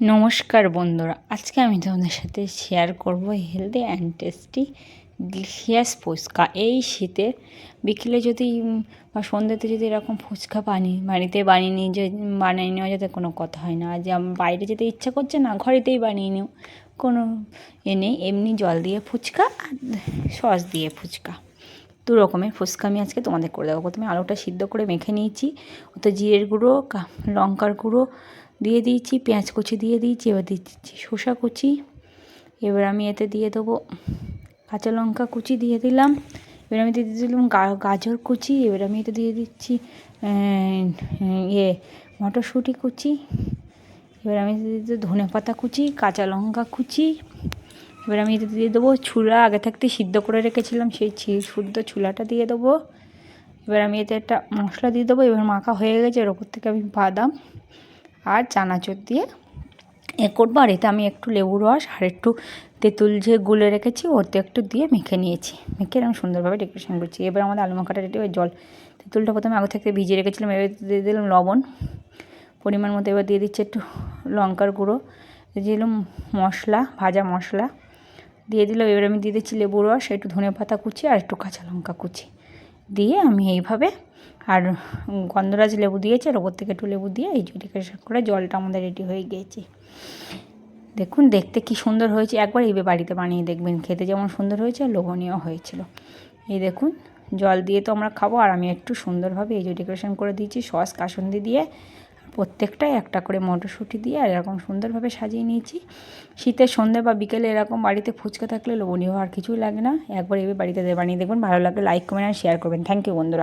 নমস্কার বন্ধুরা, আজকে আমি তোমাদের সাথে শেয়ার করব healthy and tasty delicious fuchka. এই শীতে বিকেলে যদি বা সন্ধ্যেতে যদি এরকম ফুচকা বাড়িতে বানিয়ে নেওয়া যাতে কোনো কথা হয় না। আজ বাইরে যেতে ইচ্ছা করছে না, ঘরেতেই বানিয়ে নিও, কোনো নেই। এমনি জল দিয়ে ফুচকা আর সস দিয়ে ফুচকা, দু রকমের ফুচকা আমি আজকে তোমাদের করে দেবো। প্রথমে আলুটা সিদ্ধ করে মেখে নিয়েছি, ওতে জিরের গুঁড়ো, লঙ্কার গুঁড়ো দিয়ে দিয়েছি, পেঁয়াজ কুচি দিয়ে দিয়েছি, এবার দিচ্ছি শসা কুচি, এবার আমি এতে দিয়ে দেবো কাঁচা লঙ্কা কুচি দিয়ে দিলাম, এবার আমি দিয়ে দিলাম গাজর কুচি, এবার আমি এতে দিয়ে দিচ্ছি মটরশুঁটি কুচি, এবার আমি দিয়ে দিচ্ছি ধনে পাতা কুচি, কাঁচা লঙ্কা কুচি, এবার আমি এতে দিয়ে দেবো ছোলা, আগে থাকতে সিদ্ধ করে রেখেছিলাম সেই শুদ্ধ ছোলাটা দিয়ে দেবো। এবার আমি এতে একটা মশলা দিয়ে দেবো। এবার মাখা হয়ে গেছে, এর ওপর থেকে আমি বাদাম আর চানাচুর দিয়ে করবো। আর এতে আমি একটু লেবু রস আর একটু তেঁতুল যে গুলে রেখেছি ওতে একটু দিয়ে মেখে নিয়েছি, মেখে আমি সুন্দরভাবে ডেকোরেশন করছি। এবার আমাদের আলু মাখাটা রেডি। জল তেঁতুলটা প্রথমে আগে থেকে ভিজিয়ে রেখেছিলাম, এবার দিয়ে দিলাম লবণ পরিমাণ মতো, এবার দিয়ে দিচ্ছি একটু লঙ্কার গুঁড়ো, দিয়ে দিলাম মশলা, ভাজা মশলা দিয়ে দিলাম। এবার আমি দিয়ে দিচ্ছি লেবু রস, একটু ধনে পাতা কুচি আর একটু কাঁচা লঙ্কা কুচি দিয়ে আমি এইভাবে, আর গন্ধরাজ লেবু দিয়েছি, আর ওপর থেকে একটু লেবু দিয়ে এই ডেকোরেশন করে জলটা আমাদের রেডি হয়ে গিয়েছে। দেখুন দেখতে কি সুন্দর হয়েছে, একবার এই বাড়িতে বানিয়ে দেখবেন, খেতে যেমন সুন্দর হয়েছে আর লোভনীয় হয়েছিল। এই দেখুন জল দিয়ে তো আমরা খাবো, আর আমি একটু সুন্দরভাবে এই যে ডেকোরেশন করে দিয়েছি সস কাসুন্দি দিয়ে, প্রত্যেকটাই একটা করে মটরশুঁটি দিয়ে আর এরকম সুন্দরভাবে সাজিয়ে নিয়েছি। শীতের সন্ধ্যে বা বিকেলে এরকম বাড়িতে ফুচকা থাকলে লোভনীয় আর কিছুই লাগে না। একবার এভাবে বাড়িতে বানিয়ে দেখবেন, ভালো লাগলে লাইক কমেন্ট আর শেয়ার করবেন। থ্যাংক ইউ বন্ধুরা।